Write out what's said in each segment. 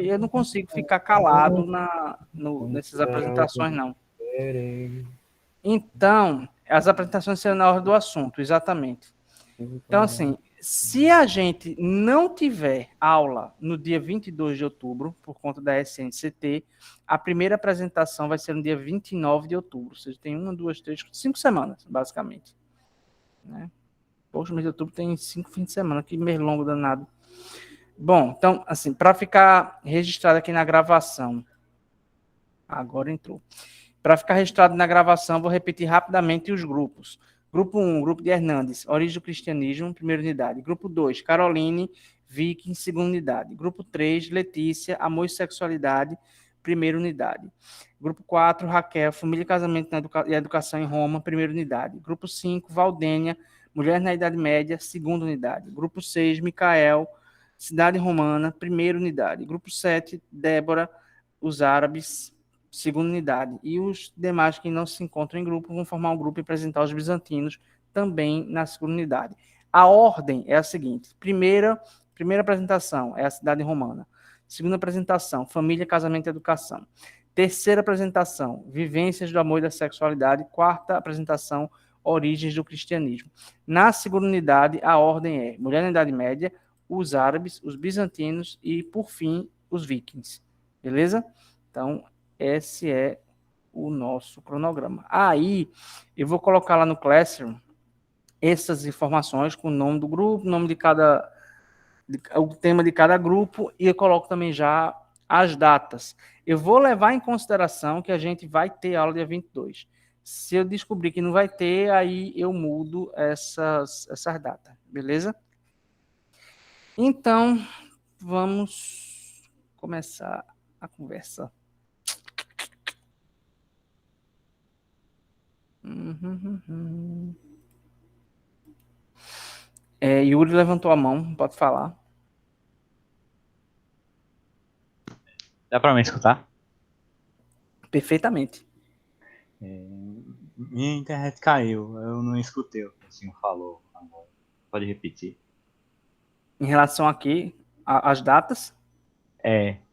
Aí eu não consigo ficar calado nessas apresentações, não. Então, as apresentações serão na ordem do assunto, exatamente. Então, assim, se a gente não tiver aula no dia 22 de outubro, por conta da SNCT, a primeira apresentação vai ser no dia 29 de outubro. Ou seja, tem 1, 2, 3, 5 semanas, basicamente. Né? Poxa, mês de outubro tem 5 fins de semana, que mês longo danado. Bom, então, assim, para ficar registrado aqui na gravação, agora entrou. Para ficar registrado na gravação, vou repetir rapidamente os grupos. Grupo 1, Grupo de Hernandes, Origem do Cristianismo, primeira unidade. Grupo 2, Caroline, Viking, segunda unidade. Grupo 3, Letícia, Amor e Sexualidade, primeira unidade. Grupo 4, Raquel, Família e Casamento e Educação em Roma, primeira unidade. Grupo 5, Valdênia, Mulher na Idade Média, segunda unidade. Grupo 6, Micael, Cidade Romana, primeira unidade. Grupo 7, Débora, os Árabes, segunda unidade. E os demais que não se encontram em grupo vão formar um grupo e apresentar os bizantinos também na segunda unidade. A ordem é a seguinte: primeira apresentação é a cidade romana. Segunda apresentação, família, casamento e educação. Terceira apresentação, vivências do amor e da sexualidade. Quarta apresentação, origens do cristianismo. Na segunda unidade, a ordem é mulher na Idade Média, os árabes, os bizantinos e, por fim, os vikings. Beleza? Então, esse é o nosso cronograma. Aí, eu vou colocar lá no Classroom essas informações com o nome do grupo, nome de cada, o tema de cada grupo, e eu coloco também já as datas. Eu vou levar em consideração que a gente vai ter aula dia 22. Se eu descobrir que não vai ter, aí eu mudo essas datas, beleza? Então, vamos começar a conversa. Yuri levantou a mão, pode falar. Dá para me escutar? Perfeitamente. Minha internet caiu, eu não escutei o que o senhor falou agora. Pode repetir? Em relação aqui, às datas?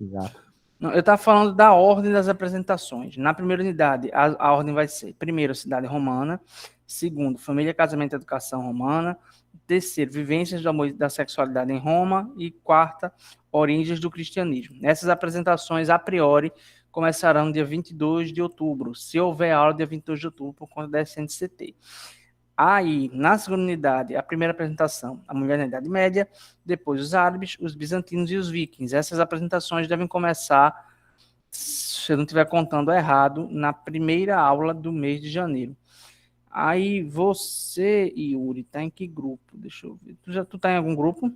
Exato. Não, eu estava falando da ordem das apresentações. Na primeira unidade, a ordem vai ser: primeiro, cidade romana. Segundo, família, casamento e educação romana. Terceiro, vivências do amor e da sexualidade em Roma. E quarta, origens do cristianismo. Essas apresentações, a priori, começarão no dia 22 de outubro, se houver aula dia 22 de outubro, por conta da SNCT. Aí, na segunda unidade, a primeira apresentação, a mulher na Idade Média, depois os árabes, os bizantinos e os vikings. Essas apresentações devem começar, se eu não estiver contando errado, na primeira aula do mês de janeiro. Aí, você, Yuri, está em que grupo? Deixa eu ver. Tu está em algum grupo?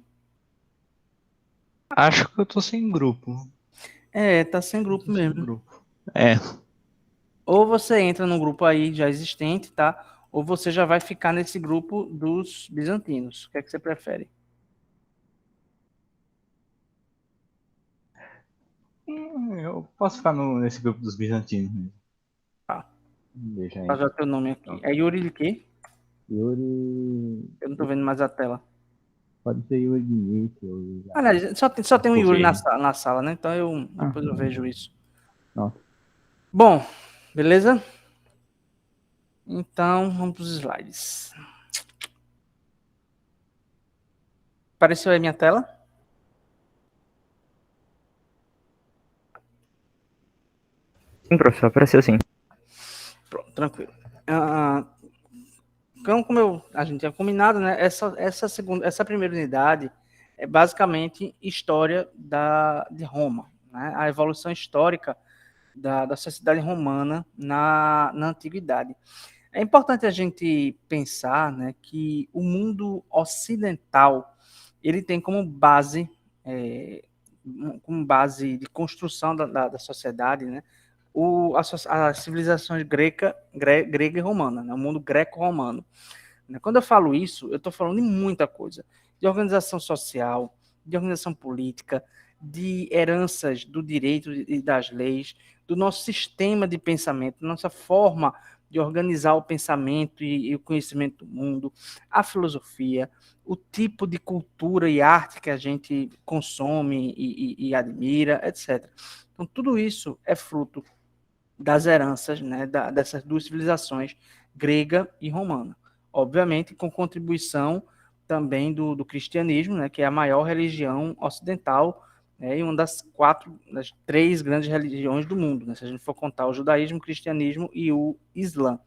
Acho que eu tô sem grupo. Tá sem grupo mesmo. Sem grupo. Ou você entra num grupo aí já existente, tá? Ou você já vai ficar nesse grupo dos bizantinos. O que é que você prefere? Eu posso ficar nesse grupo dos bizantinos mesmo. Tá. Deixa aí. Vou fazer o teu nome aqui. É Yuri de quê? Yuri. Eu não tô vendo mais a tela. Pode ser Yuri Diniz. Aliás, só tem um Yuri na sala, né? Então depois eu vejo isso. Nossa. Bom, beleza? Então, vamos para os slides. Apareceu aí minha tela? Sim, professor, apareceu sim. Pronto, tranquilo. Então, como a gente tinha combinado, né? Essa primeira unidade é basicamente história de Roma, né? A evolução histórica da sociedade romana na antiguidade. É importante a gente pensar, né, que o mundo ocidental ele tem como base de construção da sociedade, né, as civilizações grega e romana, né, o mundo greco-romano. Quando eu falo isso, eu estou falando de muita coisa, de organização social, de organização política, de heranças do direito e das leis, do nosso sistema de pensamento, nossa forma de de organizar o pensamento e o conhecimento do mundo, a filosofia, o tipo de cultura e arte que a gente consome e admira, etc. Então, tudo isso é fruto das heranças, né, dessas duas civilizações, grega e romana. Obviamente, com contribuição também do cristianismo, né, que é a maior religião ocidental, né, e uma das três grandes religiões do mundo, né, se a gente for contar o judaísmo, o cristianismo e o islã.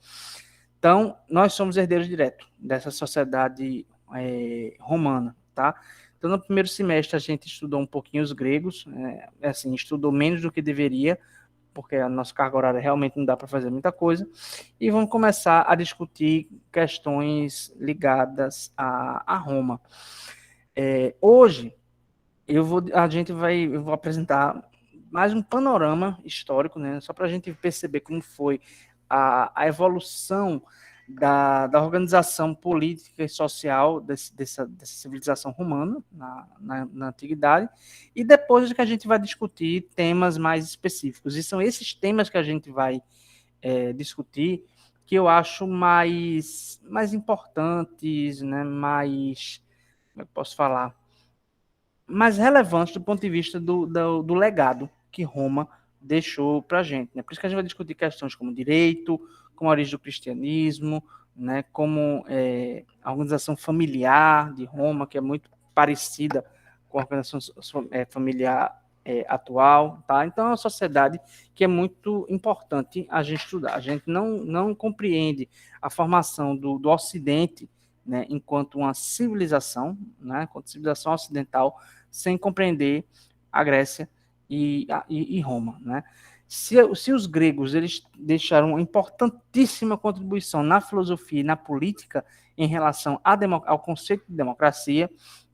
Então, nós somos herdeiros diretos dessa sociedade romana, tá? Então, no primeiro semestre, a gente estudou um pouquinho os gregos, assim, estudou menos do que deveria, porque a nossa carga horária realmente não dá para fazer muita coisa, e vamos começar a discutir questões ligadas a Roma. Hoje, eu vou apresentar mais um panorama histórico, né, só para a gente perceber como foi a evolução da organização política e social dessa civilização romana na antiguidade, e depois que a gente vai discutir temas mais específicos. E são esses temas que a gente vai discutir que eu acho mais importantes, né, mais, como é que eu posso falar, mais relevantes do ponto de vista do legado que Roma deixou para a gente. Né? Por isso que a gente vai discutir questões como direito, como a origem do cristianismo, né? Como a organização familiar de Roma, que é muito parecida com a organização familiar atual. Tá? Então, é uma sociedade que é muito importante a gente estudar. A gente não compreende a formação do Ocidente, né, enquanto uma civilização, né, enquanto civilização ocidental, sem compreender a Grécia e Roma, né? Se os gregos eles deixaram uma importantíssima contribuição na filosofia e na política em relação ao conceito de democracia,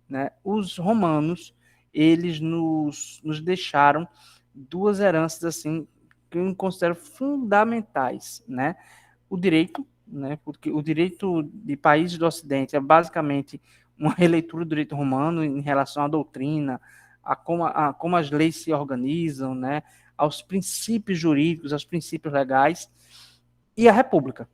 né, os romanos eles nos deixaram duas heranças assim que eu considero fundamentais, né? O direito, né? Porque o direito de países do Ocidente é basicamente uma releitura do direito romano em relação à doutrina, como as leis se organizam, né? Aos princípios jurídicos, aos princípios legais, e a república.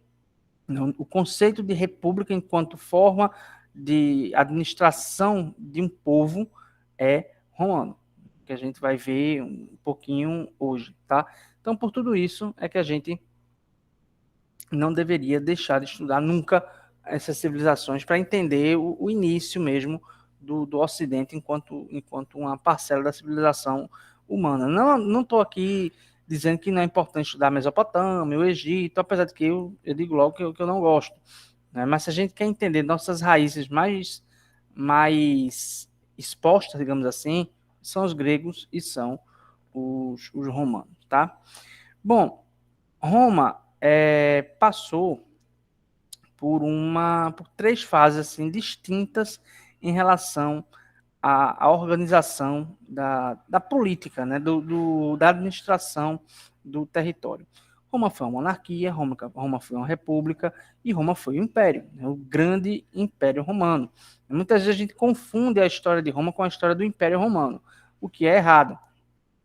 O conceito de república enquanto forma de administração de um povo é romano, que a gente vai ver um pouquinho hoje, tá? Então, por tudo isso é que a gente não deveria deixar de estudar nunca essas civilizações para entender o início mesmo do Ocidente enquanto uma parcela da civilização humana. Não estou aqui dizendo que não é importante estudar a Mesopotâmia, o Egito, apesar de que eu digo logo que eu não gosto. Né? Mas se a gente quer entender nossas raízes mais expostas, digamos assim, são os gregos e são os romanos. Tá? Bom, Roma passou por três fases assim, distintas em relação à organização da política, né, da administração do território. Roma foi uma monarquia, Roma foi uma república e Roma foi um império, né, o grande Império Romano. Muitas vezes a gente confunde a história de Roma com a história do Império Romano, o que é errado.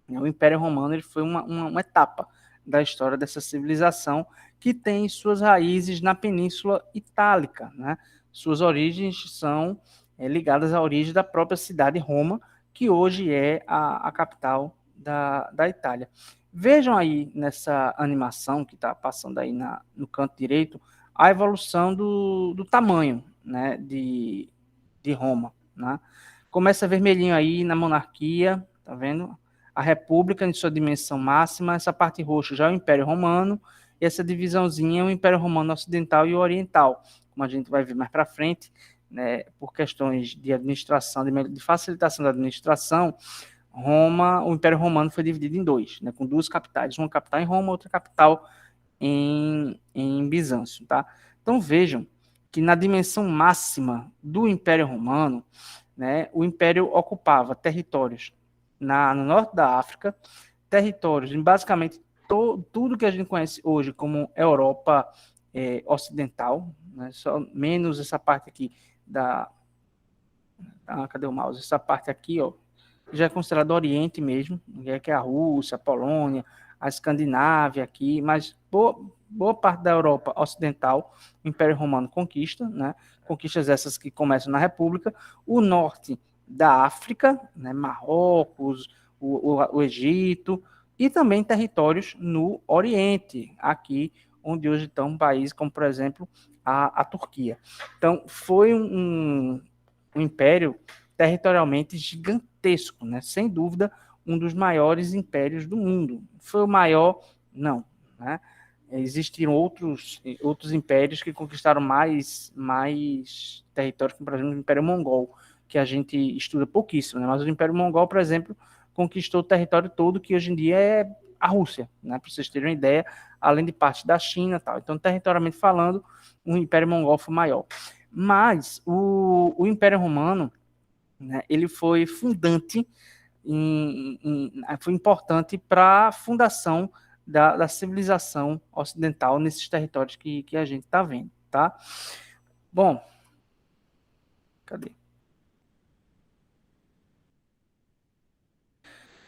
O Império Romano ele foi uma etapa da história dessa civilização que tem suas raízes na Península Itálica, né? Suas origens são ligadas à origem da própria cidade Roma, que hoje é a capital da Itália. Vejam aí nessa animação que está passando aí no canto direito a evolução do tamanho, né, de Roma, né? Começa vermelhinho aí na monarquia, tá vendo? A república em sua dimensão máxima, essa parte roxa já é o Império Romano, e essa divisãozinha é o Império Romano Ocidental e o Oriental, como a gente vai ver mais para frente, né, por questões de administração, de facilitação da administração, o Império Romano foi dividido em dois, né, com duas capitais, uma capital em Roma, outra capital em Bizâncio, tá? Então vejam que na dimensão máxima do Império Romano, né, o Império ocupava territórios no norte da África, territórios em basicamente tudo que a gente conhece hoje como Europa Ocidental, né, só menos essa parte aqui cadê o mouse? Essa parte aqui, ó, já é considerado Oriente mesmo, que é a Rússia, a Polônia, a Escandinávia aqui, mas boa parte da Europa Ocidental, o Império Romano conquista, né? Conquistas essas que começam na República, o norte da África, né? Marrocos, o Egito, e também territórios no Oriente, aqui onde hoje estão um país como, por exemplo, a Turquia. Então, foi um império territorialmente gigantesco, né? Sem dúvida, um dos maiores impérios do mundo. Foi o maior? Não, né? Existiram outros impérios que conquistaram mais territórios, como, por exemplo, o Império Mongol, que a gente estuda pouquíssimo, né? Mas o Império Mongol, por exemplo, conquistou o território todo que hoje em dia é a Rússia, né? Para vocês terem uma ideia, além de parte da China e tal. Então, territorialmente falando, o Império Mongol foi maior. Mas o Império Romano, né, ele foi fundante, foi importante para a fundação da civilização ocidental nesses territórios que a gente está vendo, tá? Bom, cadê?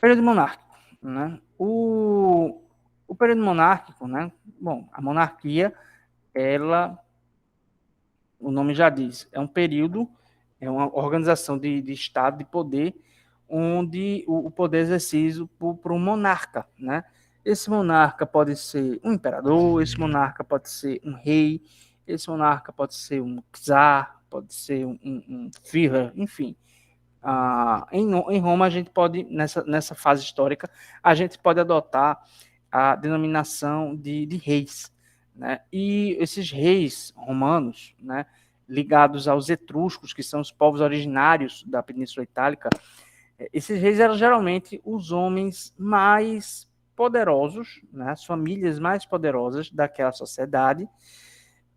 Período monárquico, né? O período monárquico, né? Bom, a monarquia, ela, o nome já diz, é um período, é uma organização de Estado, de poder, onde o poder é exercido por um monarca, né? Esse monarca pode ser um imperador, esse monarca pode ser um rei, esse monarca pode ser um czar, pode ser um Führer, enfim. Em Roma, a gente pode, nessa fase histórica, a gente pode adotar a denominação de reis, né? E esses reis romanos, né, ligados aos etruscos, que são os povos originários da Península Itálica, esses reis eram geralmente os homens mais poderosos, né, as famílias mais poderosas daquela sociedade,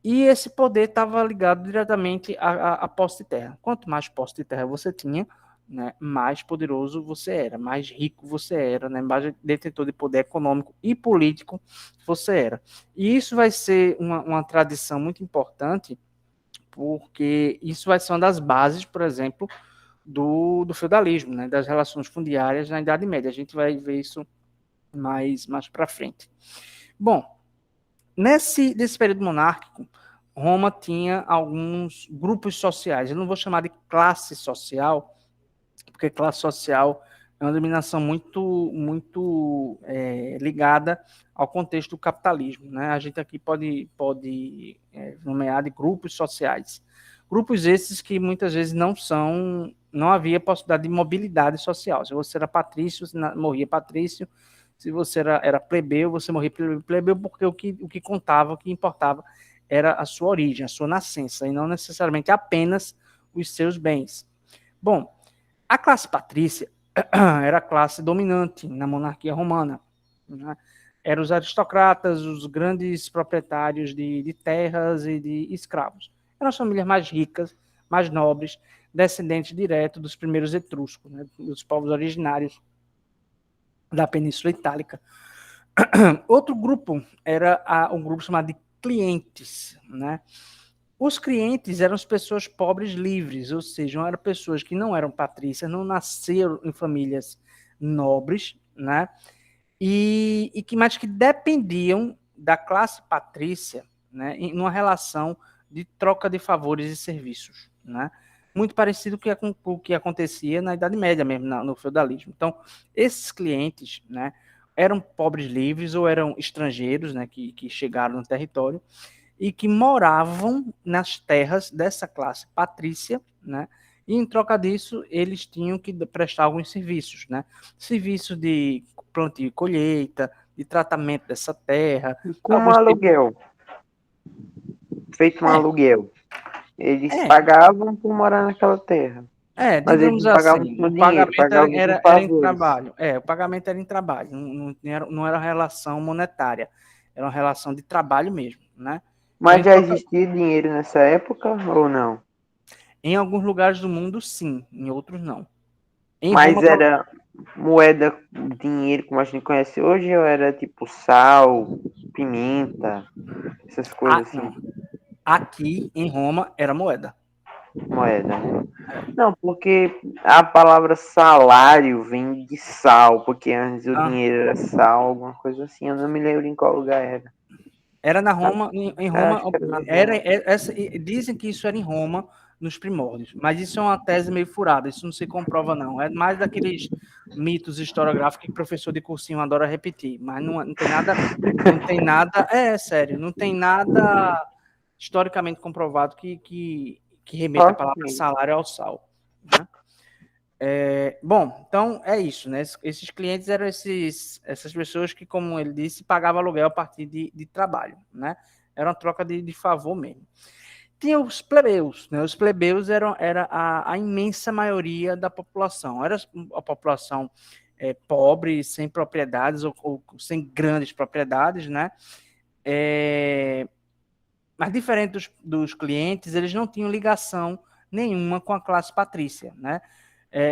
e esse poder estava ligado diretamente à posse de terra. Quanto mais posse de terra você tinha, né, mais poderoso você era, mais rico você era, né, mais detentor de poder econômico e político você era. E isso vai ser uma tradição muito importante, porque isso vai ser uma das bases, por exemplo, do feudalismo, né, das relações fundiárias na Idade Média. A gente vai ver isso mais para frente. Bom, nesse período monárquico, Roma tinha alguns grupos sociais. Eu não vou chamar de classe social, porque classe social é uma denominação muito ligada ao contexto do capitalismo, né? A gente aqui pode nomear de grupos sociais. Grupos esses que muitas vezes não havia possibilidade de mobilidade social. Se você era patrício, você morria patrício. Se você era plebeu, você morria plebeu, porque o que contava, o que importava era a sua origem, a sua nascença, e não necessariamente apenas os seus bens. Bom, a classe patrícia era a classe dominante na monarquia romana, né? Eram os aristocratas, os grandes proprietários de terras e de escravos. Eram as famílias mais ricas, mais nobres, descendentes diretos dos primeiros etruscos, né, dos povos originários da Península Itálica. Outro grupo era um grupo chamado de clientes, né? Os clientes eram as pessoas pobres livres, ou seja, eram pessoas que não eram patrícias, não nasceram em famílias nobres, né? Mas que dependiam da classe patrícia, né? Em uma relação de troca de favores e serviços, né? Muito parecido com o que acontecia na Idade Média mesmo, no feudalismo. Então, esses clientes, né, eram pobres livres ou eram estrangeiros, né, que chegaram no território e que moravam nas terras dessa classe patrícia, né? E em troca disso, eles tinham que prestar alguns serviços, né? Serviço de plantio e colheita, de tratamento dessa terra. Como aluguel. Feito um aluguel. Eles pagavam por morar naquela terra. Mas eles digamos não pagavam assim, com o dinheiro, pagamento pagavam era com em favores. trabalho. O pagamento era em trabalho, não era relação monetária, era uma relação de trabalho mesmo, né? Mas já existia dinheiro nessa época ou não? Em alguns lugares do mundo, sim, em outros não. Mas Roma, era moeda, dinheiro como a gente conhece hoje, ou era tipo sal, pimenta, essas coisas assim? não. Aqui em Roma era moeda. Moeda, né? Não, porque a palavra salário vem de sal, porque antes o Ah, dinheiro era sal, alguma coisa assim. Eu não me lembro em qual lugar era. era na Roma, em Roma, Acho que era na era, Roma. dizem que isso era em Roma, nos primórdios, mas isso é uma tese meio furada, isso não se comprova, não. É mais daqueles mitos historiográficos que professor de cursinho adora repetir, mas não tem nada, sério, não tem nada historicamente comprovado que remeta a palavra Ok. salário ao sal, né? Bom, então é isso, né? Esses clientes eram essas pessoas que, como ele disse, pagavam aluguel a partir de trabalho, né? Era uma troca de favor mesmo. Tinha os plebeus, né? Os plebeus era a imensa maioria da população. Era a população pobre, sem propriedades ou sem grandes propriedades, né? Mas diferente dos clientes, eles não tinham ligação nenhuma com a classe patrícia, né?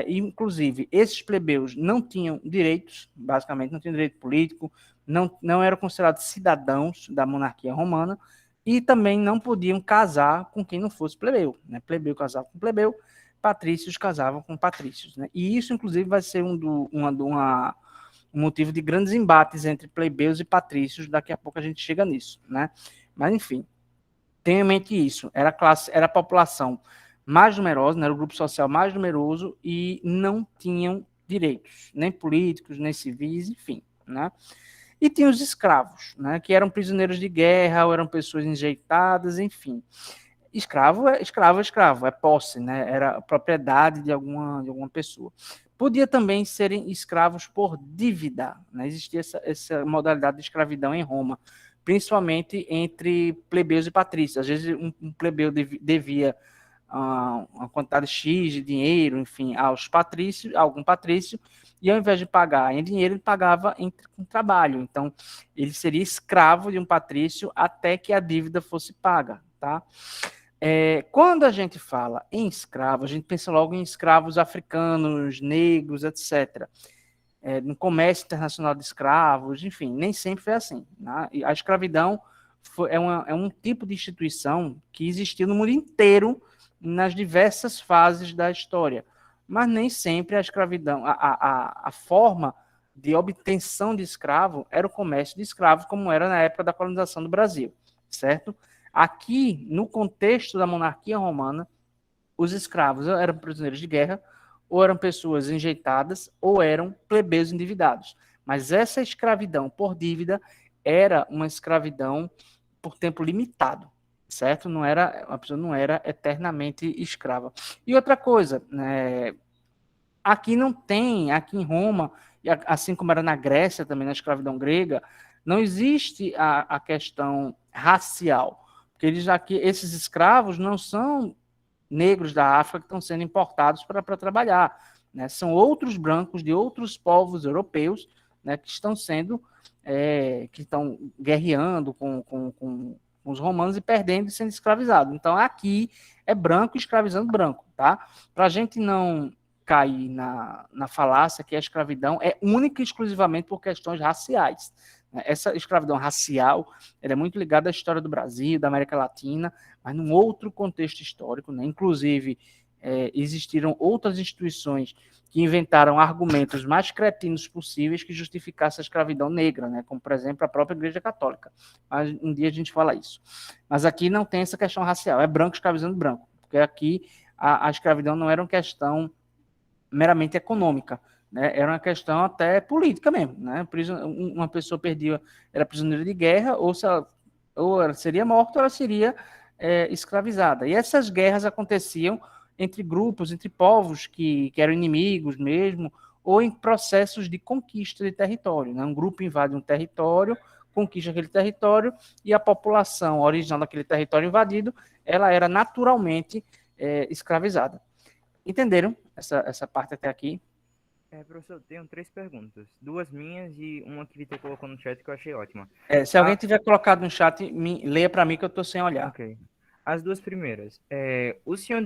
Inclusive, esses plebeus não tinham direitos, basicamente, não tinham direito político, não eram considerados cidadãos da monarquia romana e também não podiam casar com quem não fosse plebeu, né? Plebeu casava com plebeu, patrícios casavam com patrícios, né? E isso, inclusive, vai ser um motivo de grandes embates entre plebeus e patrícios. Daqui a pouco a gente chega nisso, né? Mas, enfim, tenha em mente isso. Era a população mais numerosa, né, era o grupo social mais numeroso e não tinham direitos, nem políticos, nem civis, enfim, né? E tinha os escravos, né, que eram prisioneiros de guerra ou eram pessoas enjeitadas, enfim. Escravo, é posse, né? Era propriedade de alguma pessoa. Podia também serem escravos por dívida, né? Existia essa modalidade de escravidão em Roma, principalmente entre plebeus e patrícios. Às vezes um plebeu devia uma quantidade X de dinheiro, enfim, aos patrícios, a algum patrício, e ao invés de pagar em dinheiro, ele pagava com trabalho. Então, ele seria escravo de um patrício até que a dívida fosse paga, tá? Quando a gente fala em escravo, a gente pensa logo em escravos africanos, negros, etc. No comércio internacional de escravos, enfim, nem sempre foi assim, né? A escravidão é um tipo de instituição que existiu no mundo inteiro nas diversas fases da história, mas nem sempre a escravidão, a forma de obtenção de escravo era o comércio de escravos, como era na época da colonização do Brasil, certo? Aqui, no contexto da monarquia romana, os escravos eram prisioneiros de guerra, ou eram pessoas enjeitadas, ou eram plebeus endividados. Mas essa escravidão por dívida era uma escravidão por tempo limitado, certo? Não era, a pessoa não era eternamente escrava. E outra coisa, né, aqui não tem, aqui em Roma, assim como era na Grécia também, na escravidão grega, não existe a questão racial, porque esses escravos não são negros da África que estão sendo importados para trabalhar, né? São outros brancos de outros povos europeus, né, que estão que estão guerreando com os romanos e perdendo e sendo escravizados. Então aqui é branco escravizando branco, tá? Para a gente não cair na falácia que a escravidão é única e exclusivamente por questões raciais. Essa escravidão racial é muito ligada à história do Brasil, da América Latina, mas num outro contexto histórico, né? Inclusive, existiram outras instituições que inventaram argumentos mais cretinos possíveis que justificassem a escravidão negra, né? Como, por exemplo, a própria Igreja Católica. Mas um dia a gente fala isso. Mas aqui não tem essa questão racial, é branco escravizando branco, porque aqui a escravidão não era uma questão meramente econômica, né? Era uma questão até política mesmo, né? Uma pessoa era prisioneira de guerra, ou ela seria morta, ou ela seria escravizada. E essas guerras aconteciam entre grupos, entre povos que eram inimigos mesmo, ou em processos de conquista de território, né? Um grupo invade um território, conquista aquele território, e a população original daquele território invadido, ela era naturalmente escravizada. Entenderam essa parte até aqui? Professor, eu tenho 3 perguntas. 2 minhas e uma que o Vitor colocou no chat que eu achei ótima. Se alguém Ah, tiver colocado no chat, leia para mim que eu estou sem olhar. ok. As 2 primeiras. O senhor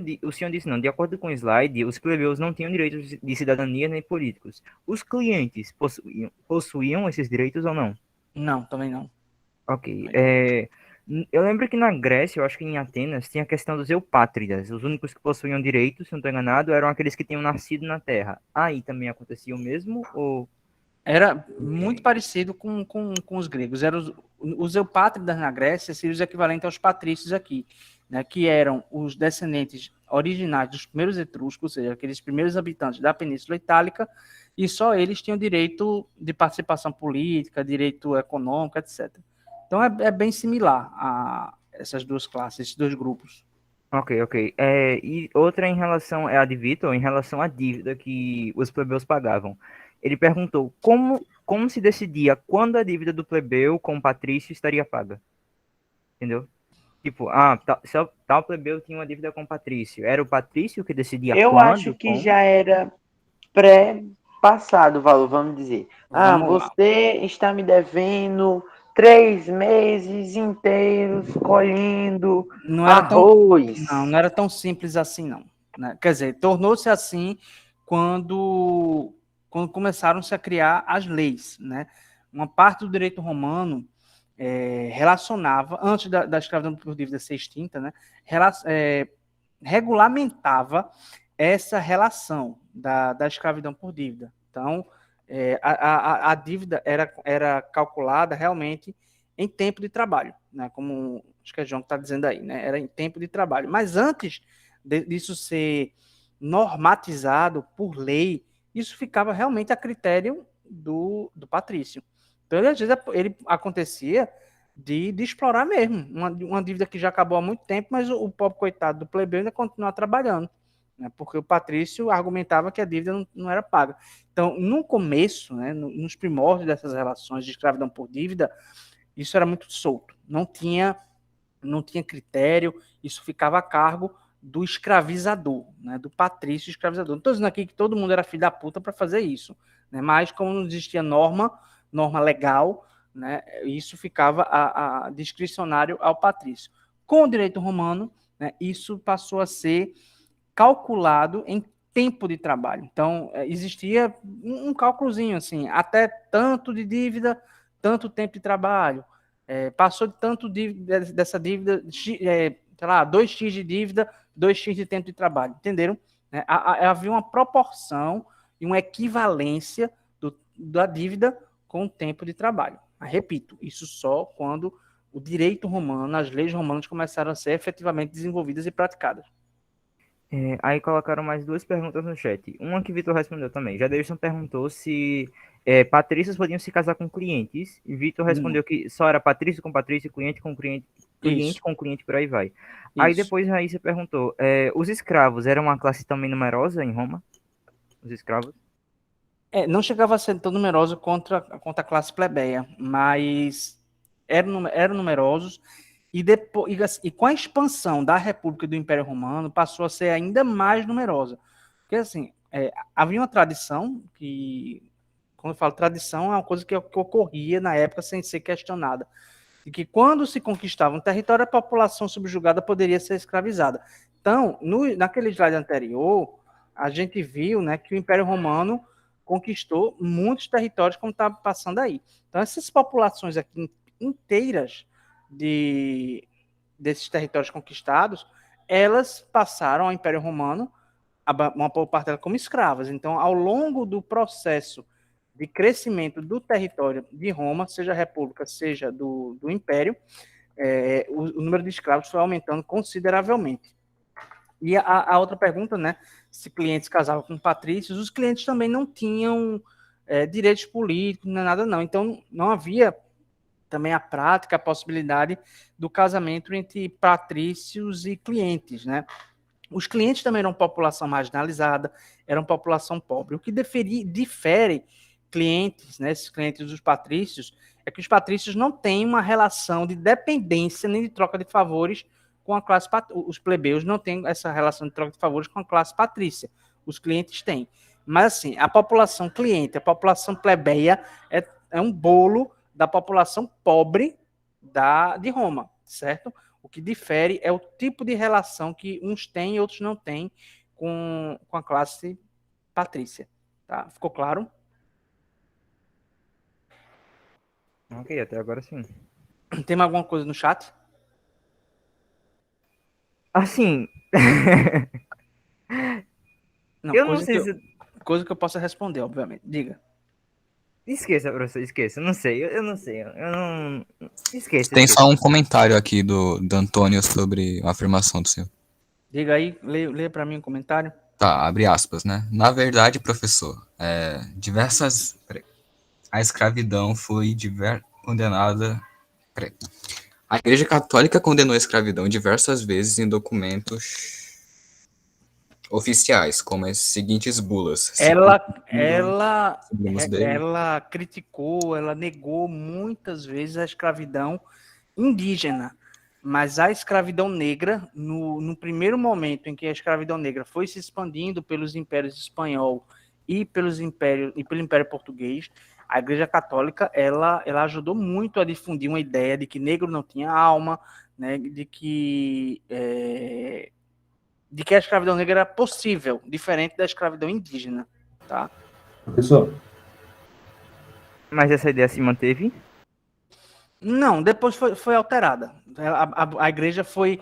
disse não, de acordo com o slide, os plebeus não tinham direitos de cidadania nem políticos. Os clientes possuíam esses direitos ou não? Não, também não. Ok. Também não. Eu lembro que na Grécia, eu acho que em Atenas, tinha a questão dos eupátridas. Os únicos que possuíam direitos, se não estou enganado, eram aqueles que tinham nascido na terra. Aí também acontecia o mesmo? Ou. Era muito parecido com os gregos. Eram os eupátridas na Grécia seriam os equivalentes aos patrícios aqui, né, que eram os descendentes originais dos primeiros etruscos, ou seja, aqueles primeiros habitantes da Península Itálica, e só eles tinham direito de participação política, direito econômico, etc. Então é bem similar a essas duas classes, esses dois grupos. Ok, ok. E outra em relação, é a de Vitor, em relação à dívida que os plebeus pagavam. Ele perguntou como se decidia quando a dívida do plebeu com o patrício estaria paga. Entendeu? Tipo, se tal plebeu tinha uma dívida com o patrício. Era o patrício que decidia Eu acho quando, que como. já era pré-passado o valor, vamos dizer. Ah, Vamos lá. você está me devendo 3 meses inteiros colhendo Não era tão, arroz. não era tão simples assim, não. Né? Quer dizer, tornou-se assim quando começaram-se a criar as leis, né? Uma parte do direito romano relacionava, antes da escravidão por dívida ser extinta, né? Regulamentava essa relação da escravidão por dívida. Então, a dívida era calculada realmente em tempo de trabalho, né? Como acho que é João que está dizendo aí, né? Era em tempo de trabalho. Mas antes disso ser normatizado por lei, isso ficava realmente a critério do patrício. Então, às vezes, ele acontecia de explorar mesmo, uma dívida que já acabou há muito tempo, mas o pobre coitado do plebeu ainda continua trabalhando, né? Porque o patrício argumentava que a dívida não era paga. Então, no começo, né, nos primórdios dessas relações de escravidão por dívida, isso era muito solto, não tinha critério, isso ficava a cargo do escravizador, né, do patrício escravizador. Não estou dizendo aqui que todo mundo era filho da puta para fazer isso, né, mas como não existia norma legal, né, isso ficava a discricionário ao patrício. Com o direito romano, né, isso passou a ser calculado em tempo de trabalho. Então, existia um cálculozinho assim, até tanto de dívida, tanto tempo de trabalho. Passou de tanto dessa dívida, sei lá, 2x de dívida, 2x de tempo de trabalho. Entenderam? Havia uma proporção e uma equivalência da dívida com o tempo de trabalho. Mas, repito, isso só quando o direito romano, as leis romanas começaram a ser efetivamente desenvolvidas e praticadas. Aí colocaram mais duas perguntas no chat. Uma que Vitor respondeu também. Jaderson perguntou se patrícios podiam se casar com clientes. E Vitor Não. respondeu que só era patrício com patrício, cliente com cliente, Isso, cliente com cliente, por aí vai. Aí isso. depois Raíssa perguntou: os escravos eram uma classe também numerosa em Roma? Os escravos? Não chegava a ser tão numeroso contra a classe plebeia, mas eram numerosos e depois e com a expansão da República e do Império Romano passou a ser ainda mais numerosa. Porque assim, havia uma tradição que, quando eu falo tradição, é uma coisa que ocorria na época sem ser questionada, de que quando se conquistava um território, a população subjugada poderia ser escravizada. Então, naquele slide anterior, a gente viu, né, que o Império Romano conquistou muitos territórios, como está passando aí. Então, essas populações aqui inteiras desses territórios conquistados, elas passaram ao Império Romano, uma boa parte delas como escravas. Então, ao longo do processo de crescimento do território de Roma, seja a República, seja do Império, o número de escravos foi aumentando consideravelmente. E a outra pergunta, né, se clientes casavam com patrícios, os clientes também não tinham direitos políticos, não é nada não. Então, não havia também a prática, a possibilidade do casamento entre patrícios e clientes, né? Os clientes também eram população marginalizada, eram população pobre. O que difere clientes, né, esses clientes dos patrícios, é que os patrícios não têm uma relação de dependência nem de troca de favores com a classe os plebeus não têm essa relação de troca de favores com a classe patrícia. Os clientes têm. Mas assim, a população cliente, a população plebeia é um bolo da população pobre de Roma, certo? O que difere é o tipo de relação que uns têm e outros não têm com a classe patrícia. Tá? Ficou claro? Ok, até agora sim. Tem mais alguma coisa no chat? Assim, Não, eu não sei se. coisa que eu possa responder, obviamente. Diga. Esqueça, professor, esqueça. Não sei, eu não sei. Eu não. Esqueça, Tem só esqueça. um comentário aqui do Antônio sobre a afirmação do senhor. Diga aí, leia para mim um comentário. Tá, abre aspas, né? Na verdade, professor, a escravidão foi condenada. Peraí. A Igreja Católica condenou a escravidão diversas vezes em documentos oficiais, como as seguintes bulas. Ela, Segundo dele. ela criticou, ela negou muitas vezes a escravidão indígena, mas a escravidão negra, no primeiro momento em que a escravidão negra foi se expandindo pelos impérios espanhol e pelo Império Português, a Igreja Católica ela ajudou muito a difundir uma ideia de que negro não tinha alma, né, de que a escravidão negra era possível, diferente da escravidão indígena, tá? Professor, Mas essa ideia se manteve? Não, depois foi alterada. A igreja foi,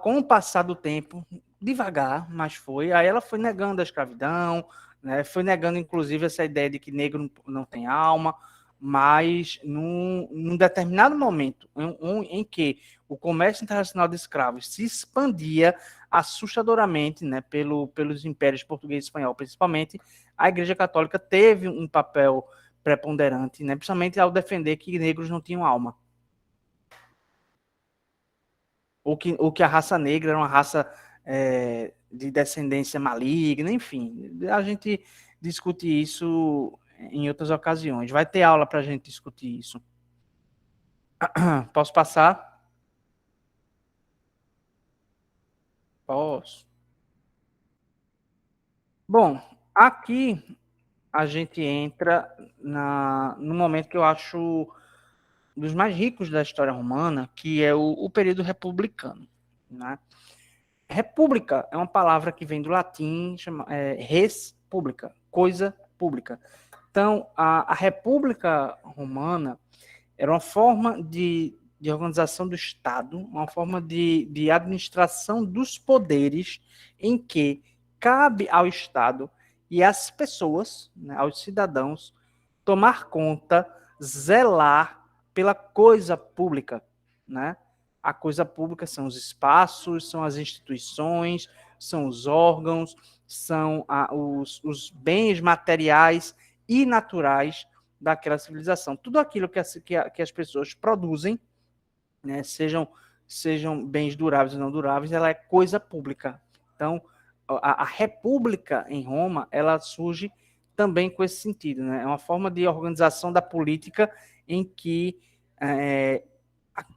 com o passar do tempo, devagar, mas foi. Aí ela foi negando a escravidão, né, foi negando, inclusive, essa ideia de que negro não tem alma, mas num determinado momento em que o comércio internacional de escravos se expandia assustadoramente, né, pelos impérios português e espanhol, principalmente, a Igreja Católica teve um papel preponderante, né? Principalmente ao defender que negros não tinham alma. Ou que a raça negra era uma raça de descendência maligna, enfim. A gente discute isso em outras ocasiões. Vai ter aula para a gente discutir isso. Posso passar? Posso. Bom, aqui a gente entra no momento que eu acho dos mais ricos da história romana, que é o período republicano. Né? República é uma palavra que vem do latim, res pública, coisa pública. Então, a República Romana era uma forma de organização do Estado, uma forma de administração dos poderes em que cabe ao Estado e às pessoas, né, aos cidadãos, tomar conta, zelar pela coisa pública, né? A coisa pública são os espaços, são as instituições, são os órgãos, são os bens materiais e naturais daquela civilização. Tudo aquilo que as pessoas produzem, né, sejam bens duráveis ou não duráveis, ela é coisa pública. Então, a república em Roma, ela surge também com esse sentido, né? É uma forma de organização da política em que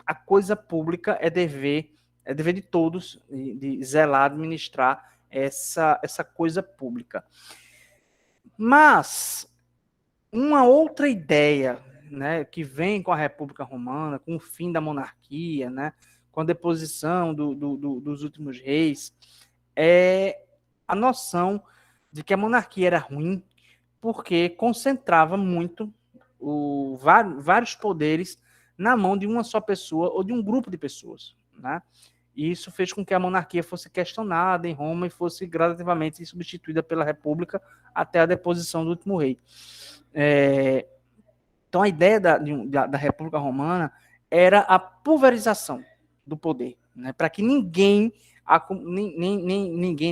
a coisa pública é dever de todos de zelar, administrar essa coisa pública. Mas uma outra ideia, né, que vem com a República Romana, com o fim da monarquia, né, com a deposição dos últimos reis, é a noção de que a monarquia era ruim porque concentrava muito vários poderes na mão de uma só pessoa ou de um grupo de pessoas, né? E isso fez com que a monarquia fosse questionada em Roma e fosse gradativamente substituída pela república até a deposição do último rei. Então, a ideia da República Romana era a pulverização do poder, né? Para que ninguém,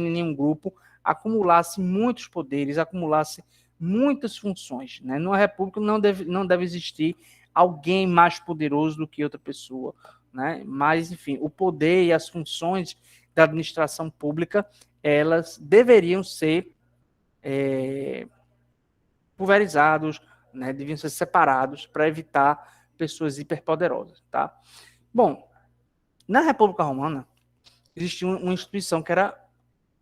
nenhum grupo, acumulasse muitos poderes, acumulasse muitas funções. Né? Numa república não deve existir alguém mais poderoso do que outra pessoa. Né? Mas, enfim, o poder e as funções da administração pública, elas deveriam ser pulverizados, né? Deviam ser separados para evitar pessoas hiperpoderosas. Tá? Bom, na República Romana, existia uma instituição que era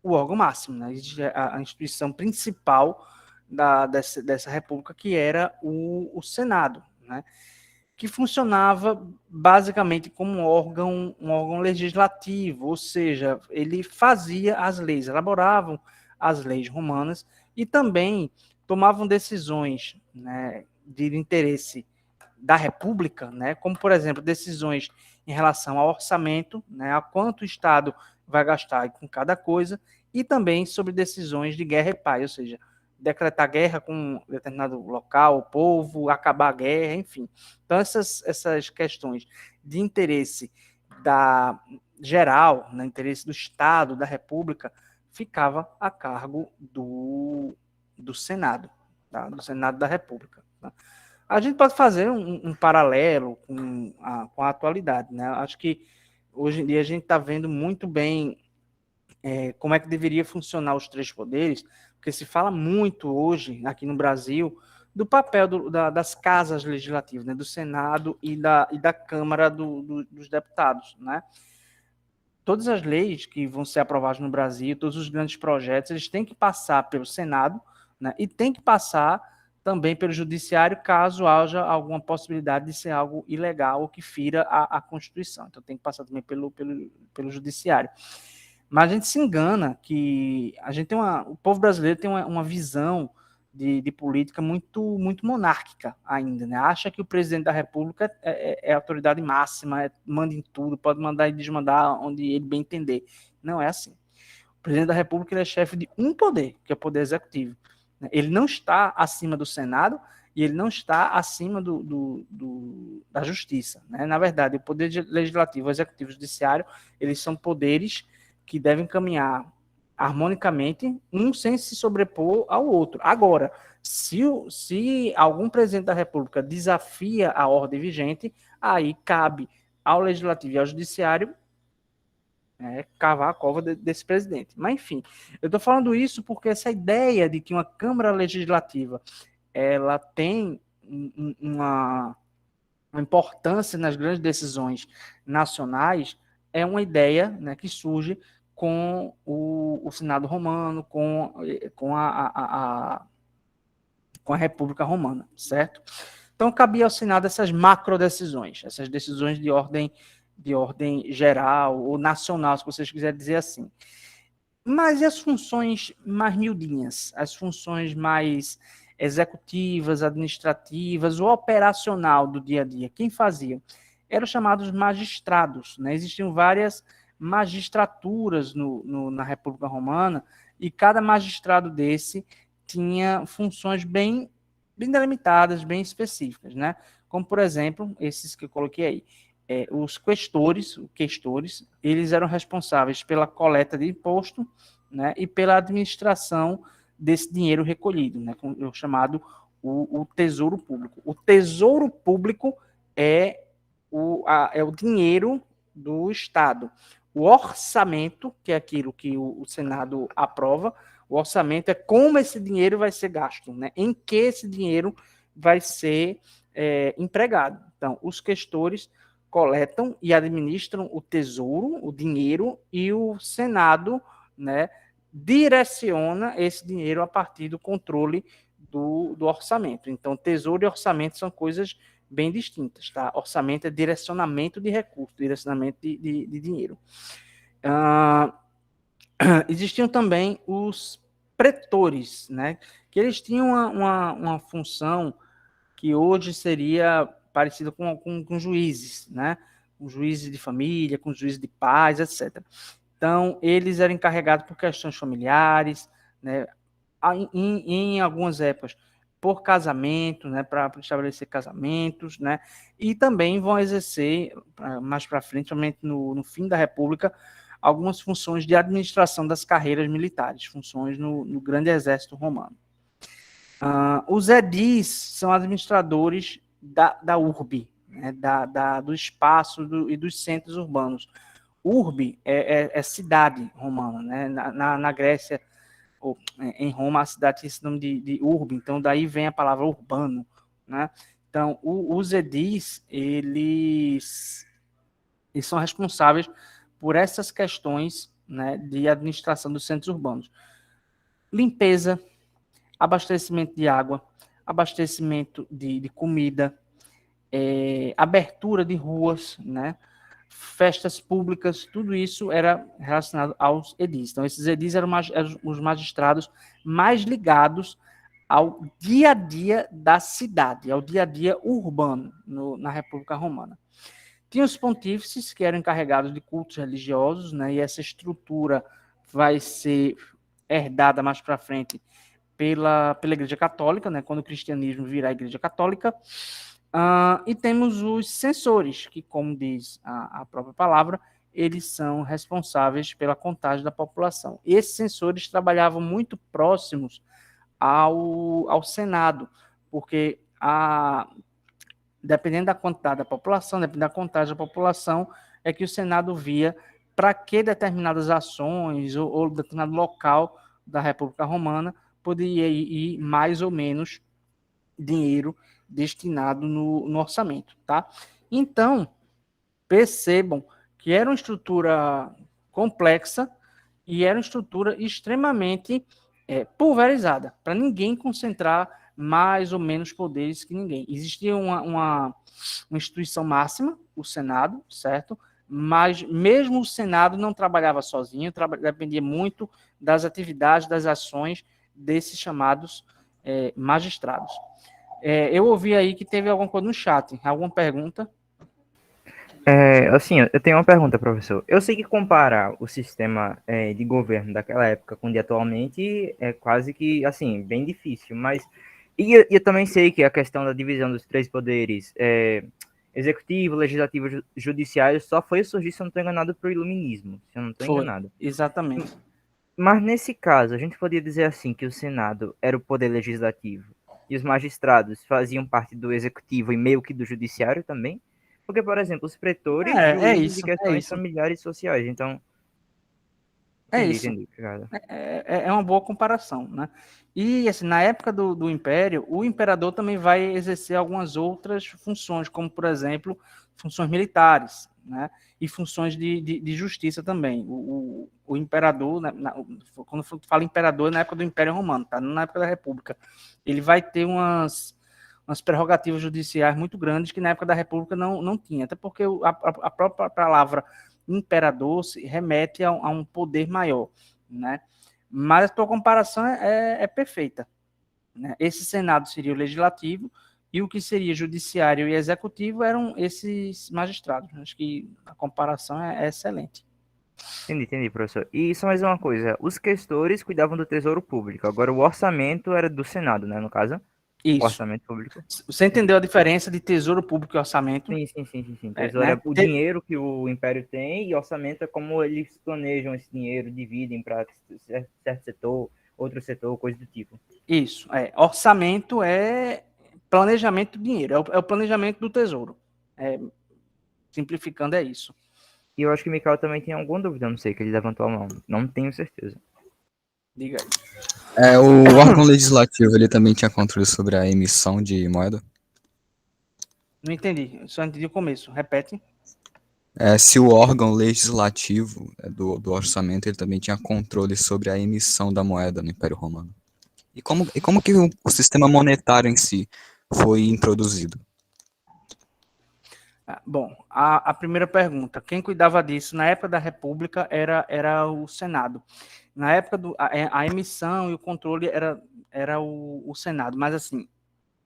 o órgão máximo, né? A instituição principal dessa república, que era o Senado, né? Que funcionava basicamente como um órgão legislativo, ou seja, ele fazia as leis, elaboravam as leis romanas e também tomavam decisões, né, de interesse da república, né, como, por exemplo, decisões em relação ao orçamento, né, a quanto o Estado vai gastar com cada coisa, e também sobre decisões de guerra e paz, ou seja, decretar guerra com um determinado local, o povo, acabar a guerra, enfim. Então, essas questões de interesse geral, né, interesse do Estado, da República, ficava a cargo do Senado, tá? Do Senado da República. Tá? A gente pode fazer um paralelo com a atualidade, né? Acho que hoje em dia a gente está vendo muito bem como é que deveria funcionar os três poderes, porque se fala muito hoje, aqui no Brasil, do papel das casas legislativas, né? Do Senado e da Câmara dos Deputados, né? Todas as leis que vão ser aprovadas no Brasil, todos os grandes projetos, eles têm que passar pelo Senado, né, e tem que passar também pelo Judiciário, caso haja alguma possibilidade de ser algo ilegal ou que fira a Constituição. Então tem que passar também pelo Judiciário. Mas a gente se engana que o povo brasileiro tem uma visão de política muito, muito monárquica ainda, né? Acha que o presidente da República é a autoridade máxima, manda em tudo, pode mandar e desmandar onde ele bem entender. Não é assim. O presidente da República ele é chefe de um poder, que é o poder executivo. Ele não está acima do Senado e ele não está acima da Justiça, né? Na verdade, o poder legislativo, o executivo e o judiciário, eles são poderes que devem caminhar harmonicamente, um sem se sobrepor ao outro. Agora, se algum presidente da República desafia a ordem vigente, aí cabe ao Legislativo e ao Judiciário cavar a cova desse presidente. Mas, enfim, eu estou falando isso porque essa ideia de que uma Câmara Legislativa ela tem uma importância nas grandes decisões nacionais é uma ideia, né, que surge com o Senado Romano, com a República Romana, certo? Então, cabia ao Senado essas macrodecisões, essas decisões de ordem geral ou nacional, se vocês quiserem dizer assim. Mas e as funções mais miudinhas, as funções mais executivas, administrativas, o operacional do dia a dia? Quem fazia? Eram chamados magistrados, né? Existiam várias magistraturas na República Romana, e cada magistrado desse tinha funções bem delimitadas, bem específicas, né? Como, por exemplo, esses que eu coloquei aí. Os questores, eles eram responsáveis pela coleta de imposto, né, e pela administração desse dinheiro recolhido, né, o chamado o tesouro público. O tesouro público é o dinheiro do Estado. O orçamento, que é aquilo que o Senado aprova, o orçamento é como esse dinheiro vai ser gasto, né? Em que esse dinheiro vai ser empregado. Então, os questores coletam e administram o tesouro, o dinheiro, e o Senado, né, direciona esse dinheiro a partir do controle do orçamento. Então, tesouro e orçamento são coisas bem distintas, tá? Orçamento é direcionamento de recursos, direcionamento de dinheiro. Existiam também os pretores, né? Que eles tinham uma função que hoje seria parecida com juízes, né? Com juízes de família, com juízes de paz, etc. Então, eles eram encarregados por questões familiares, né? Em algumas épocas, por casamento, né, para estabelecer casamentos, né, e também vão exercer, mais para frente, somente no fim da República, algumas funções de administração das carreiras militares, funções no grande exército romano. Os edis são administradores da urbe, né, do espaço e dos centros urbanos. Urbe é cidade romana, né, na Grécia, em Roma, a cidade tinha esse nome de urbe, então daí vem a palavra urbano, né? Então, os edis, eles são responsáveis por essas questões, né, de administração dos centros urbanos. Limpeza, abastecimento de água, abastecimento de comida, abertura de ruas, né? Festas públicas, tudo isso era relacionado aos edis. Então, esses edis eram os magistrados mais ligados ao dia a dia da cidade, ao dia a dia urbano na República Romana. Tinha os pontífices, que eram encarregados de cultos religiosos, né? E essa estrutura vai ser herdada mais para frente pela Igreja Católica, né? Quando o cristianismo virar a Igreja Católica. E temos os censores, que, como diz a própria palavra, eles são responsáveis pela contagem da população. Esses censores trabalhavam muito próximos ao Senado, porque dependendo da quantidade da população, dependendo da contagem da população, é que o Senado via para que determinadas ações ou determinado local da República Romana poderia ir mais ou menos dinheiro destinado no orçamento, tá? Então, percebam que era uma estrutura complexa e era uma estrutura extremamente pulverizada, para ninguém concentrar mais ou menos poderes que ninguém. Existia uma instituição máxima, o Senado, certo? Mas mesmo o Senado não trabalhava sozinho, dependia muito das atividades, das ações desses chamados magistrados. Eu ouvi aí que teve alguma coisa no chat. Alguma pergunta? Assim, eu tenho uma pergunta, professor. Eu sei que comparar o sistema de governo daquela época com o de atualmente é quase que, assim, bem difícil, mas... E eu também sei que a questão da divisão dos três poderes, executivo, legislativo e judiciário, só foi surgir, se eu não estou enganado, para o iluminismo, se eu não estou enganado. Exatamente. Mas nesse caso, a gente poderia dizer assim que o Senado era o poder legislativo e os magistrados faziam parte do executivo e meio que do judiciário também? Porque, por exemplo, os pretores juízes de questões familiares e sociais. Então, entendi, obrigado. É uma boa comparação, né? E, assim, na época do Império, o imperador também vai exercer algumas outras funções, como, por exemplo, funções militares, né? E funções de justiça também. O imperador, quando fala imperador, é na época do Império Romano, tá? Não na época da República. Ele vai ter umas prerrogativas judiciais muito grandes que na época da República não tinha, até porque a própria palavra imperador se remete a um poder maior, né? Mas a tua comparação é perfeita, né? Esse Senado seria o legislativo e o que seria judiciário e executivo eram esses magistrados. Acho que a comparação é excelente. Entendi, professor. E só mais uma coisa, os questores cuidavam do Tesouro Público, agora o orçamento era do Senado, né, no caso? Isso. Orçamento público. Você entendeu a diferença de tesouro público e orçamento? Sim. Tesouro é o dinheiro que o Império tem e orçamento é como eles planejam esse dinheiro, dividem para certo setor, outro setor, coisa do tipo. Isso. Orçamento é planejamento do dinheiro, é o planejamento do tesouro. Simplificando, é isso. E eu acho que o Mikael também tem alguma dúvida, não sei, que ele levantou a mão. Não tenho certeza. Diga aí. O órgão legislativo, ele também tinha controle sobre a emissão de moeda? Não entendi, só entendi o começo. Repete. Se o órgão legislativo do orçamento, ele também tinha controle sobre a emissão da moeda no Império Romano. E como que o sistema monetário em si foi introduzido? Bom, a primeira pergunta, quem cuidava disso na época da República era o Senado. Na época a emissão e o controle era o Senado, mas assim,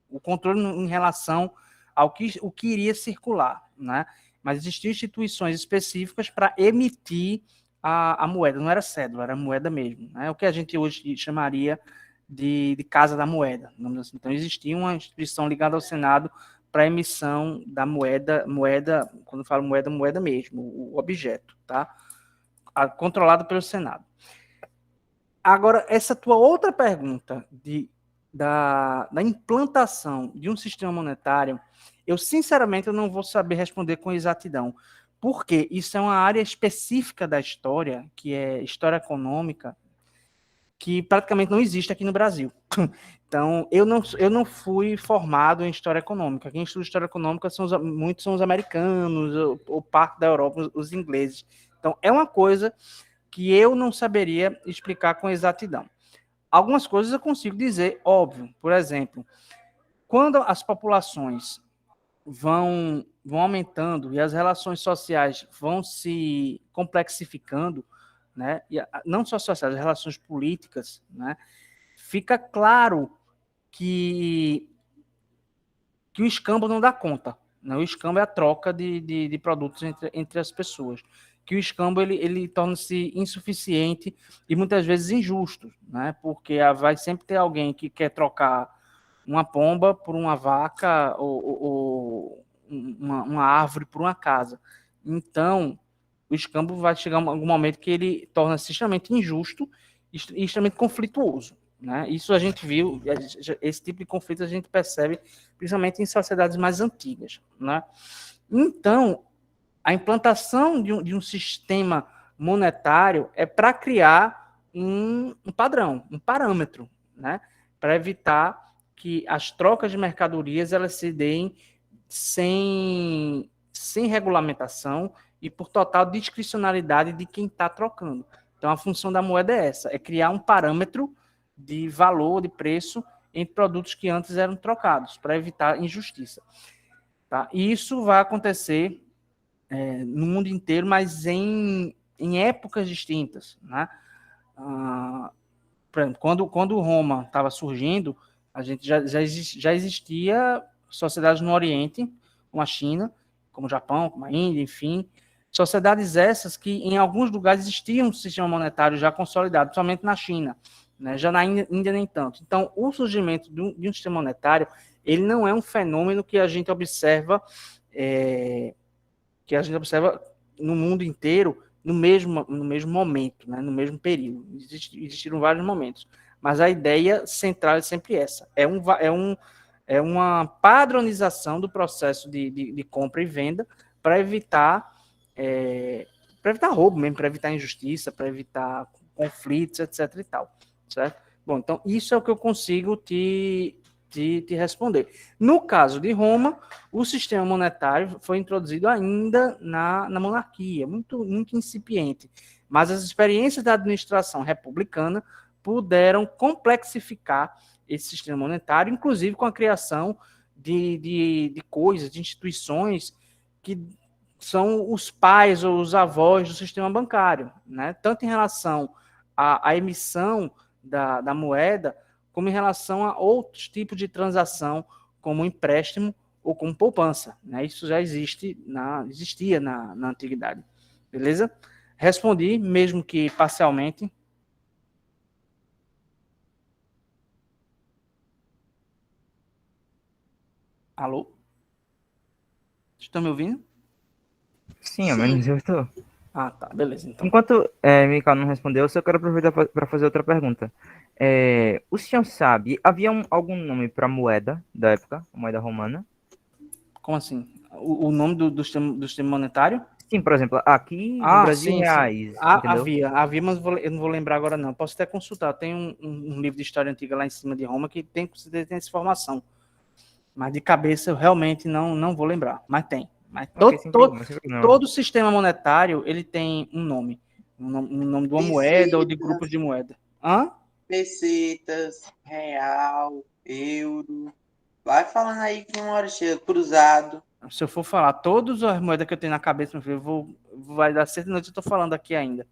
o controle em relação ao que iria circular, né? Mas existiam instituições específicas para emitir a moeda, não era cédula, era moeda mesmo, né? O que a gente hoje chamaria de Casa da Moeda. Então existia uma instituição ligada ao Senado para emissão da moeda, quando eu falo moeda mesmo, o objeto, tá? Controlado pelo Senado. Agora, essa tua outra pergunta da implantação de um sistema monetário, eu sinceramente não vou saber responder com exatidão, porque isso é uma área específica da história, que é história econômica, que praticamente não existe aqui no Brasil. Então, eu não fui formado em história econômica. Quem estuda história econômica muitos são os americanos, ou parte da Europa, os ingleses. Então, é uma coisa que eu não saberia explicar com exatidão. Algumas coisas eu consigo dizer, óbvio. Por exemplo, quando as populações vão aumentando e as relações sociais vão se complexificando, né? E não só sociais, as relações políticas, né? Fica claro que o escambo não dá conta, né? O escambo é a troca de produtos entre as pessoas. Que o escambo ele torna-se insuficiente e muitas vezes injusto, né? Porque vai sempre ter alguém que quer trocar uma pomba por uma vaca ou uma árvore por uma casa. Então, o escambo vai chegar em algum momento que ele torna-se extremamente injusto e extremamente conflituoso, né? Isso a gente viu, esse tipo de conflito a gente percebe principalmente em sociedades mais antigas, né? Então, a implantação de um sistema monetário é para criar um padrão, um parâmetro, né? Para evitar que as trocas de mercadorias elas se deem sem regulamentação e por total discricionalidade de quem está trocando. Então, a função da moeda é essa, é criar um parâmetro de valor, de preço, entre produtos que antes eram trocados, para evitar injustiça. Tá? E isso vai acontecer no mundo inteiro, mas em épocas distintas. Né? Por exemplo, quando Roma estava surgindo, a gente já existia sociedades no Oriente, como a China, como o Japão, como a Índia, enfim. Sociedades essas que, em alguns lugares, existia um sistema monetário já consolidado, principalmente na China. Né? Já na Índia, nem tanto. Então, o surgimento de um sistema monetário, ele não é um fenômeno que a gente observa no mundo inteiro no mesmo momento, né? No mesmo período. Existiram vários momentos. Mas a ideia central é sempre essa. É uma padronização do processo de compra e venda para evitar roubo mesmo, para evitar injustiça, para evitar conflitos, etc. e tal. Certo? Bom, então isso é o que eu consigo te responder. No caso de Roma, o sistema monetário foi introduzido ainda na monarquia, muito, muito incipiente, mas as experiências da administração republicana puderam complexificar esse sistema monetário, inclusive com a criação de coisas, de instituições que são os pais ou os avós do sistema bancário, né? Tanto em relação à emissão da moeda, como em relação a outros tipos de transação, como empréstimo ou como poupança. Né? Isso já existia na antiguidade. Beleza? Respondi, mesmo que parcialmente. Alô? Estão me ouvindo? Sim, ao menos eu estou. Ah, tá. Beleza, então. Enquanto Mikael não respondeu, eu só quero aproveitar para fazer outra pergunta. O senhor sabe, havia algum nome para moeda da época, a moeda romana? Como assim? O nome do sistema monetário? Sim, por exemplo, aqui no Brasil, sim, reais, sim. entendeu? Havia, mas eu não vou lembrar agora não. Posso até consultar. Tem um livro de história antiga lá em cima de Roma que tem essa informação. Mas de cabeça eu realmente não vou lembrar. Mas tem. Mas Ok, sem problema, sem problema. todo sistema monetário ele tem um nome. Um nome de uma moeda ou de grupos de moeda. Hã? Pesetas, real, euro. Vai falando aí que uma hora chega, cruzado. Se eu for falar todas as moedas que eu tenho na cabeça, meu filho, vai dar 7 noites eu tô falando aqui ainda.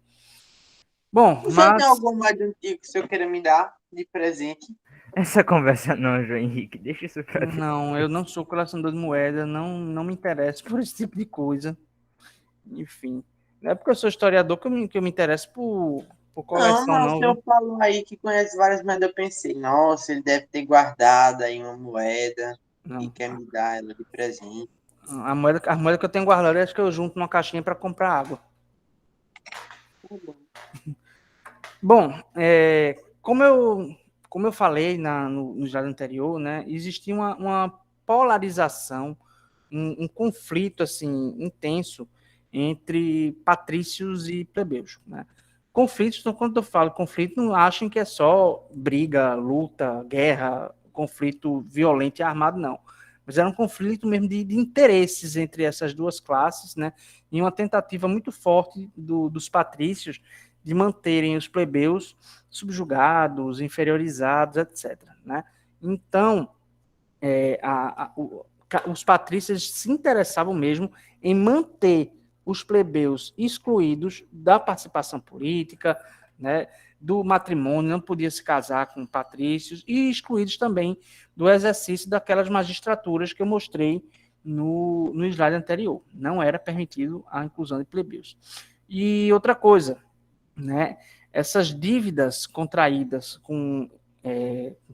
Bom, Você tem algum moeda antigo que o senhor queira me dar de presente? Essa conversa não, João Henrique, deixa isso pra ti. Não, eu não sou colecionador de moeda, não me interesso por esse tipo de coisa. Enfim, não é porque eu sou historiador que eu me interesso por coleção, Não, mas não. o senhor falou aí que conhece várias moedas. Eu pensei, nossa, ele deve ter guardado aí uma moeda e Não. quer me dar ela de presente. A moeda que eu tenho guardada, acho que eu junto numa caixinha para comprar água. Bom, como eu falei no slide anterior, né, existia uma polarização, um conflito assim intenso entre patrícios e plebeus. Né? Conflitos, então, quando eu falo conflito, não achem que é só briga, luta, guerra, conflito violento e armado, não. Mas era um conflito mesmo de interesses entre essas duas classes, né? E uma tentativa muito forte dos patrícios de manterem os plebeus subjugados, inferiorizados, etc. Né? Então, os patrícios se interessavam mesmo em manter os plebeus excluídos da participação política, né, do matrimônio, não podia se casar com patrícios, e excluídos também do exercício daquelas magistraturas que eu mostrei no slide anterior. Não era permitido a inclusão de plebeus. E outra coisa, né? Essas dívidas contraídas com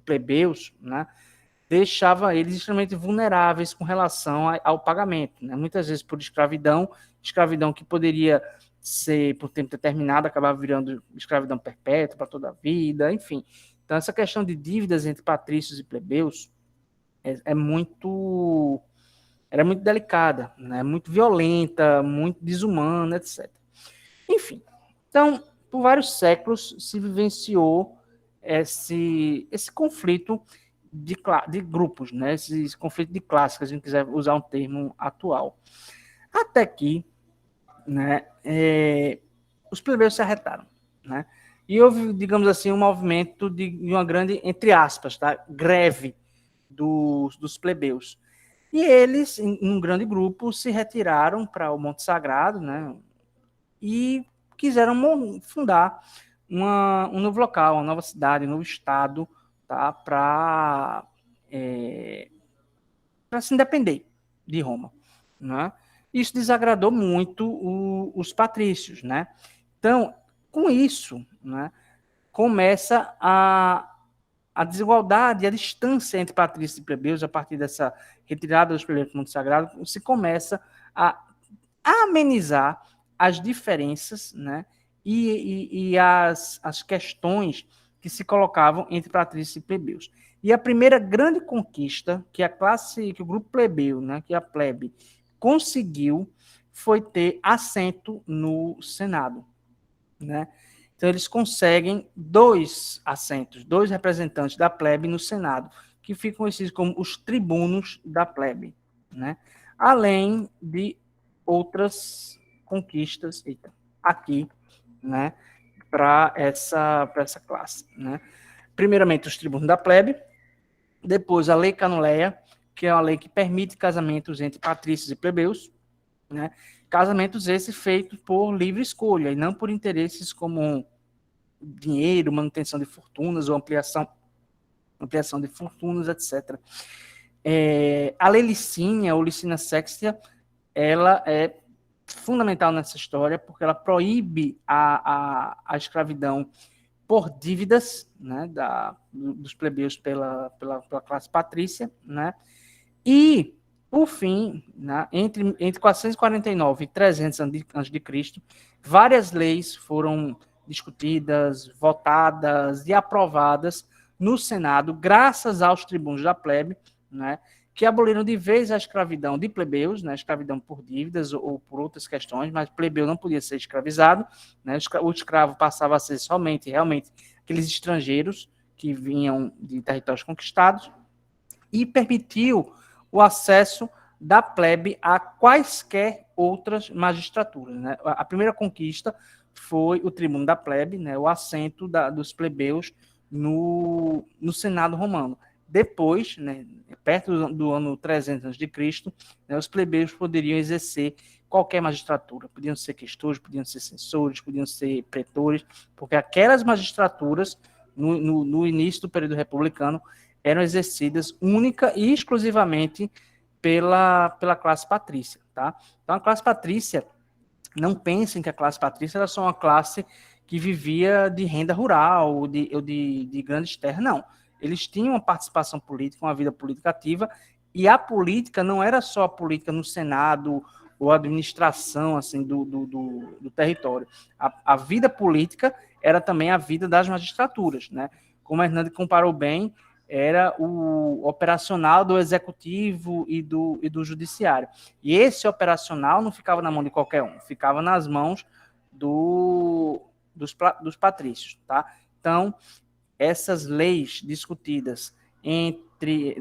plebeus, né? Deixava eles extremamente vulneráveis com relação ao pagamento, né? Muitas vezes por escravidão que poderia ser por tempo determinado, acabava virando escravidão perpétua para toda a vida, enfim. Então, essa questão de dívidas entre patrícios e plebeus era muito delicada, né? Muito violenta, muito desumana, etc. Enfim, então, por vários séculos se vivenciou esse conflito de grupos, né? Esse conflito de classes, se a gente quiser usar um termo atual. Até que, né, os plebeus se arretaram, né? E houve, digamos assim, um movimento de uma grande, entre aspas, tá, greve dos plebeus. E eles, em um grande grupo, se retiraram para o Monte Sagrado, né? E quiseram fundar um novo local, uma nova cidade, um novo estado, tá? Para se independer de Roma, né? Isso desagradou muito os patrícios, né? Então, com isso, né, começa a desigualdade, a distância entre patrícios e plebeus, a partir dessa retirada dos plebeus do Monte Sagrado, se começa a amenizar as diferenças, né, e as questões que se colocavam entre patrícios e plebeus. E a primeira grande conquista que que o grupo plebeu, né, que a plebe conseguiu, foi ter assento no Senado, né? Então eles conseguem 2 assentos, 2 representantes da plebe no Senado, que ficam conhecidos como os tribunos da plebe, né? Além de outras conquistas aqui, né, para essa classe, né? Primeiramente os tribunos da plebe, depois a lei Canuleia, que é uma lei que permite casamentos entre patrícios e plebeus, né? Casamentos esses feitos por livre escolha e não por interesses como dinheiro, manutenção de fortunas ou ampliação de fortunas, etc. A lei Licínia, ou Licínia Sextia, ela é fundamental nessa história porque ela proíbe a escravidão por dívidas, né, dos plebeus pela classe patrícia, né? E, por fim, né, entre 449 e 300 a.C., várias leis foram discutidas, votadas e aprovadas no Senado, graças aos tribunos da plebe, né, que aboliram de vez a escravidão de plebeus, né, escravidão por dívidas ou por outras questões, mas plebeu não podia ser escravizado, né, o escravo passava a ser somente, realmente, aqueles estrangeiros que vinham de territórios conquistados, e permitiu o acesso da plebe a quaisquer outras magistraturas, né? A primeira conquista foi o tribuno da plebe, né, o assento dos plebeus no Senado romano. Depois, né, perto do ano 300 a.C., né, os plebeus poderiam exercer qualquer magistratura. Podiam ser questores, podiam ser censores, podiam ser pretores, porque aquelas magistraturas, no início do período republicano, eram exercidas única e exclusivamente pela classe patrícia, tá? Então, a classe patrícia, não pensem que a classe patrícia era só uma classe que vivia de renda rural ou de grandes terras, não. Eles tinham uma participação política, uma vida política ativa, e a política não era só a política no Senado ou a administração assim, do território. A vida política era também a vida das magistraturas, né? Como a Hernande comparou bem, era o operacional do executivo e do judiciário. E esse operacional não ficava na mão de qualquer um, ficava nas mãos dos patrícios, tá? Então, essas leis discutidas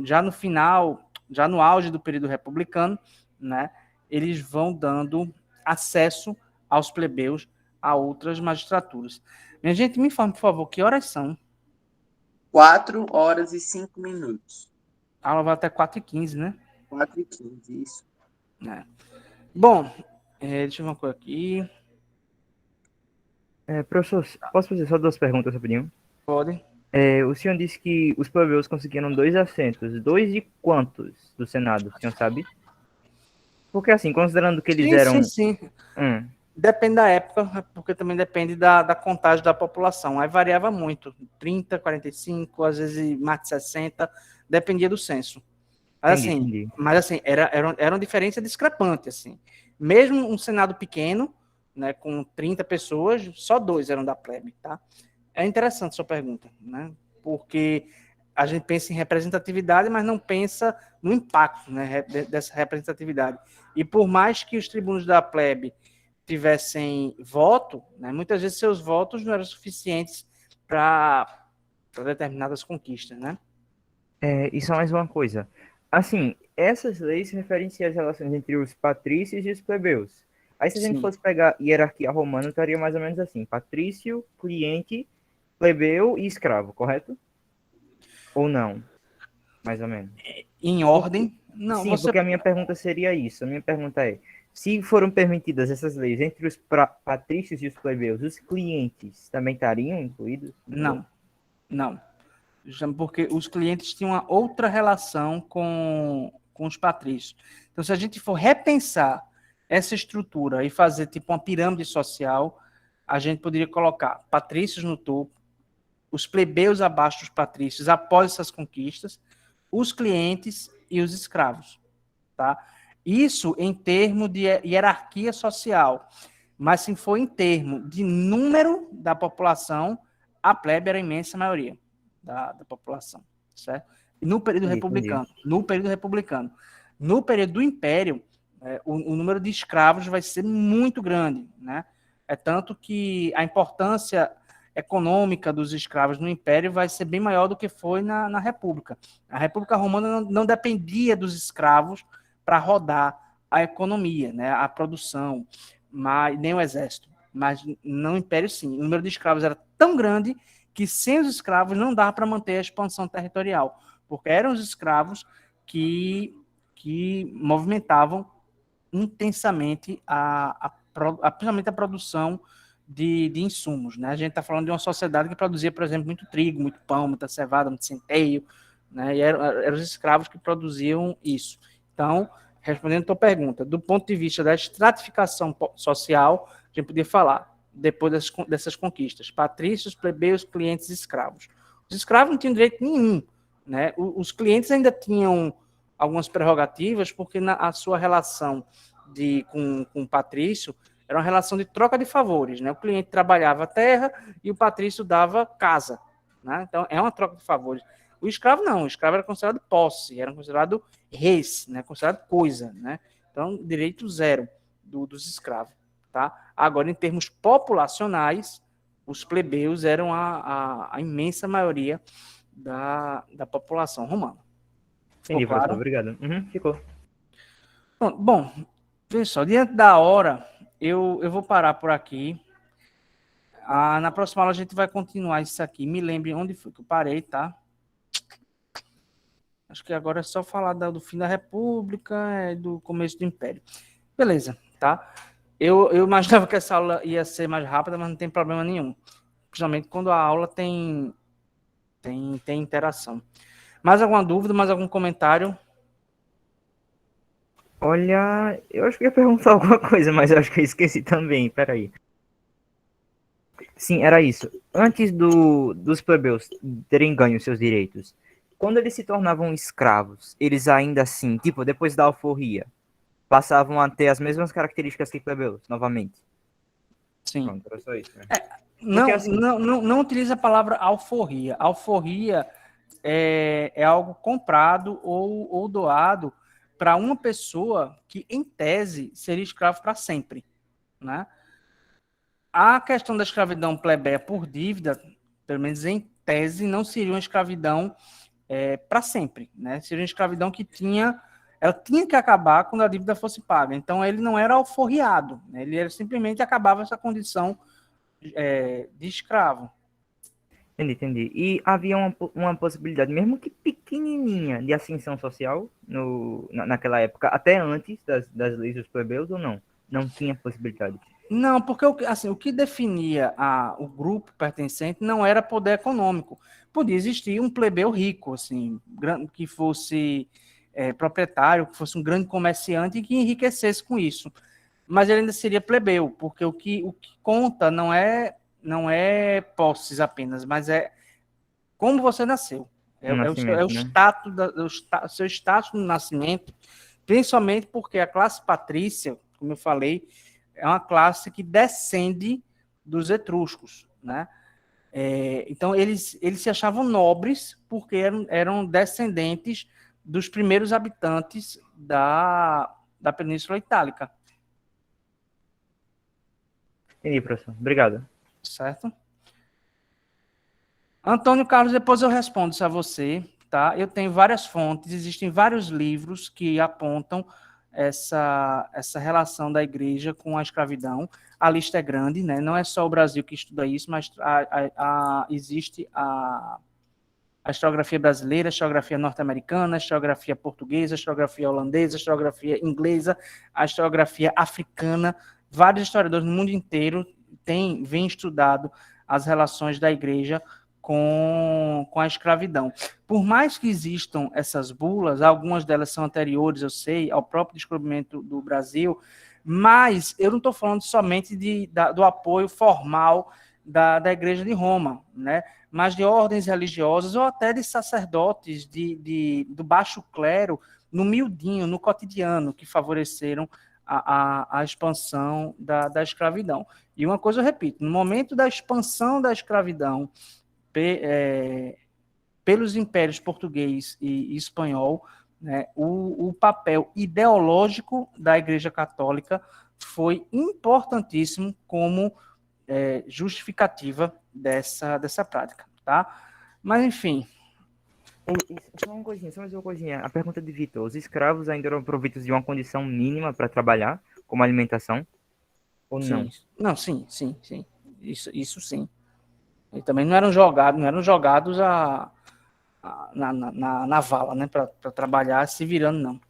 já no final, já no auge do período republicano, né, eles vão dando acesso aos plebeus a outras magistraturas. Minha gente, me informe, por favor, que horas são? 4 horas e 5 minutos. A aula vai até 4h15, né? 4h15, isso. Bom, deixa eu ver uma coisa aqui. Professor, posso fazer só 2 perguntas rapidinho? Pode. O senhor disse que os plebeus conseguiram 2 assentos. 2 de quantos do Senado, o senhor sabe? Porque assim, considerando que eles Sim, eram... sim, sim. Hum, Depende da época, porque também depende da contagem da população. Aí variava muito, 30, 45, às vezes mais de 60, dependia do censo. entendi, Assim, entendi. mas assim, era uma diferença discrepante, assim. Mesmo um senado pequeno, né, com 30 pessoas, só 2 eram da plebe, tá? É interessante sua pergunta, né? Porque a gente pensa em representatividade, mas não pensa no impacto, né, dessa representatividade. E por mais que os tribunos da plebe tivessem voto, né, muitas vezes seus votos não eram suficientes para determinadas conquistas, né? E só mais uma coisa. Assim, essas leis se referenciam às relações entre os patrícios e os plebeus. Aí, se a gente Sim. fosse pegar hierarquia romana, estaria mais ou menos assim: patrício, cliente, plebeu e escravo, correto? Ou não? Mais ou menos. Em Porque, ordem, não, sim, você porque a minha pergunta seria isso. A minha pergunta é: se foram permitidas essas leis entre os patrícios e os plebeus, os clientes também estariam incluídos? não, não. Porque os clientes tinham uma outra relação com os patrícios. Então, se a gente for repensar essa estrutura e fazer tipo uma pirâmide social, a gente poderia colocar patrícios no topo, os plebeus abaixo dos patrícios após essas conquistas, os clientes e os escravos, tá? Isso em termos de hierarquia social, mas se for em termos de número da população, a plebe era a imensa maioria da população, certo? No período Entendi. republicano, no período republicano, no período do Império, o número de escravos vai ser muito grande, né? É tanto que a importância econômica dos escravos no Império vai ser bem maior do que foi na República. A República Romana não dependia dos escravos para rodar a economia, né? A produção, mas nem o exército. Mas no Império, sim. O número de escravos era tão grande que sem os escravos não dava para manter a expansão territorial, porque eram os escravos que movimentavam intensamente principalmente a produção de insumos. Né? A gente está falando de uma sociedade que produzia, por exemplo, muito trigo, muito pão, muita cevada, muito centeio, né? E eram os escravos que produziam isso. Então, respondendo a tua pergunta, do ponto de vista da estratificação social, a gente podia falar, depois dessas conquistas, patrícios, plebeus, clientes e escravos. Os escravos não tinham direito nenhum. Né? Os clientes ainda tinham algumas prerrogativas, porque a sua relação com o patrício era uma relação de troca de favores. Né? O cliente trabalhava a terra e o patrício dava casa. Né? Então, é uma troca de favores. O escravo não, o escravo era considerado posse, era considerado res, né? Considerado coisa. Né? Então, direito zero dos escravos. Tá? Agora, em termos populacionais, os plebeus eram a imensa maioria da população romana. Ficou Entendi, professor. claro? Obrigado. Uhum, ficou. Bom, pessoal, diante da hora, eu vou parar por aqui. Na próxima aula a gente vai continuar isso aqui. Me lembre onde foi que eu parei, tá? Acho que agora é só falar do fim da República e do começo do Império. Beleza, tá? Eu imaginava que essa aula ia ser mais rápida, mas não tem problema nenhum. Principalmente quando a aula tem interação. Mais alguma dúvida, mais algum comentário? Olha, eu acho que ia perguntar alguma coisa, mas eu acho que eu esqueci também. Peraí. Sim, era isso. Antes dos plebeus terem ganho seus direitos, quando eles se tornavam escravos, eles ainda assim, tipo, depois da alforria, passavam a ter as mesmas características que plebeus, novamente. Sim. Pronto, era só isso, né? Porque Não, assim, não utilize a palavra alforria. Alforria é algo comprado ou doado para uma pessoa que, em tese, seria escravo para sempre. Né? A questão da escravidão plebeia por dívida, pelo menos em tese, não seria uma escravidão para sempre. Né? Seria uma escravidão ela tinha que acabar quando a dívida fosse paga. Então, ele não era alforriado. Né? Ele simplesmente acabava essa condição de escravo. entendi. E havia uma possibilidade, mesmo que pequenininha, de ascensão social naquela época, até antes das leis dos plebeus, ou não? Não tinha possibilidade. Não, porque assim, o que definia o grupo pertencente não era poder econômico. Podia existir um plebeu rico, assim, que fosse proprietário, que fosse um grande comerciante e que enriquecesse com isso. Mas ele ainda seria plebeu, porque o que conta não é posses apenas, mas é como você nasceu. É o status, seu status no nascimento, principalmente porque a classe patrícia, como eu falei, é uma classe que descende dos etruscos, né? Então, eles se achavam nobres porque eram descendentes dos primeiros habitantes da Península Itálica. Entendi, professor. Obrigado. Certo? Antônio Carlos, depois eu respondo isso a você, tá? Eu tenho várias fontes, existem vários livros que apontam essa relação da igreja com a escravidão. A lista é grande, né? Não é só o Brasil que estuda isso, mas existe a historiografia brasileira, a historiografia norte-americana, a historiografia portuguesa, a historiografia holandesa, a historiografia inglesa, a historiografia africana. Vários historiadores no mundo inteiro vêm estudado as relações da igreja com a escravidão. Por mais que existam essas bulas, algumas delas são anteriores, eu sei, ao próprio descobrimento do Brasil, mas eu não estou falando somente do apoio formal da Igreja de Roma, né? Mas de ordens religiosas ou até de sacerdotes do baixo clero, no miudinho, no cotidiano, que favoreceram a expansão da escravidão. E uma coisa eu repito, no momento da expansão da escravidão pelos impérios português e espanhol, né, o papel ideológico da Igreja Católica foi importantíssimo como justificativa dessa prática, tá? Mas, enfim. Só mais uma coisinha. A pergunta de Vitor: os escravos ainda eram providos de uma condição mínima para trabalhar, como alimentação? Ou não? Não, sim. Isso sim. E também não eram jogados na vala, né, para trabalhar se virando, não.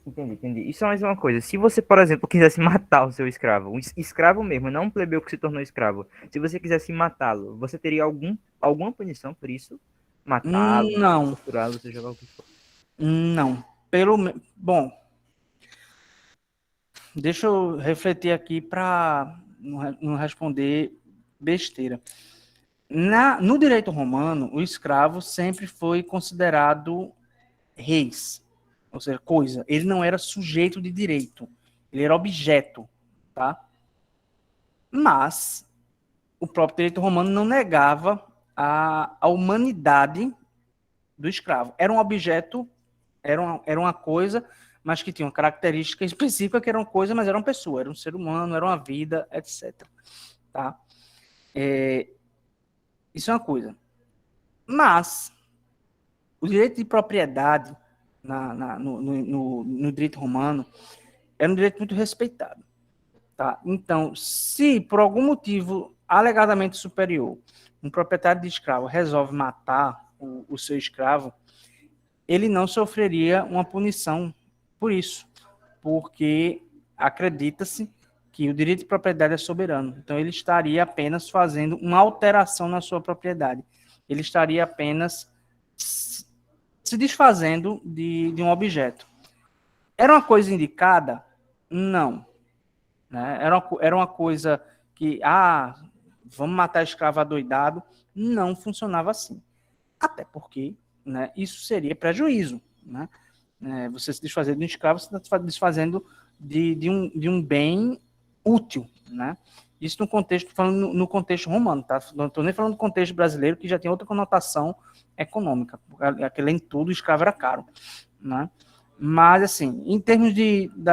Entendi. E só mais uma coisa: se você, por exemplo, quisesse matar o seu escravo, um escravo mesmo, não um plebeu que se tornou escravo, se você quisesse matá-lo, você teria alguma punição por isso? Matá-lo, não, torturá-lo, seja lá o que for? Não. Bom, deixa eu refletir aqui para não responder besteira. No direito romano, o escravo sempre foi considerado reis, ou seja, coisa. Ele não era sujeito de direito, ele era objeto, tá? Mas o próprio direito romano não negava a humanidade do escravo. Era um objeto, era uma coisa, mas que tinha uma característica específica que era uma coisa, mas era uma pessoa, era um ser humano, era uma vida, etc. Tá? Isso é uma coisa. Mas o direito de propriedade no direito romano era um direito muito respeitado. Tá? Então, se por algum motivo alegadamente superior, um proprietário de escravo resolve matar o seu escravo, ele não sofreria uma punição por isso, porque acredita-se que o direito de propriedade é soberano. Então, ele estaria apenas fazendo uma alteração na sua propriedade. Ele estaria apenas se desfazendo de um objeto. Era uma coisa indicada? Não. Né? Era uma coisa que, vamos matar escravo adoidado. Não funcionava assim. Até porque, né, isso seria prejuízo. Né? Você se desfazer de um escravo, você está desfazendo de um bem útil. Né? Isso no contexto, falando no contexto romano, tá? Não estou nem falando do contexto brasileiro, que já tem outra conotação econômica. Aquele em tudo, o escravo era caro. Né? Mas, assim, em termos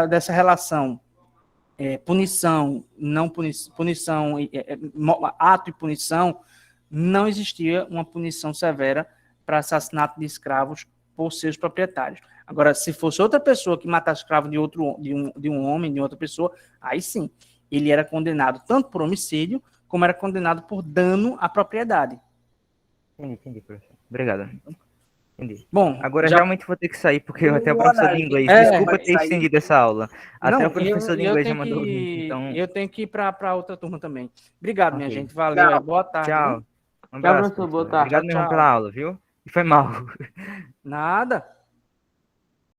dessa relação punição, não punição, ato e punição, não existia uma punição severa para assassinato de escravos por seus proprietários. Agora, se fosse outra pessoa que matasse escravo de um homem, de outra pessoa, aí sim, ele era condenado tanto por homicídio, como era condenado por dano à propriedade. Entendi, professor. Obrigado. Entendi. Bom, agora realmente vou ter que sair, porque eu até o professor de inglês. Desculpa ter estendido essa aula. Até o professor de inglês já mandou o link. Então... Eu tenho que ir para outra turma também. Obrigado, minha gente. Valeu. Tchau. Boa tarde. Tchau. Um abraço. Tchau, professor. Boa tarde. Obrigado mesmo pela aula, viu? E foi mal. Nada.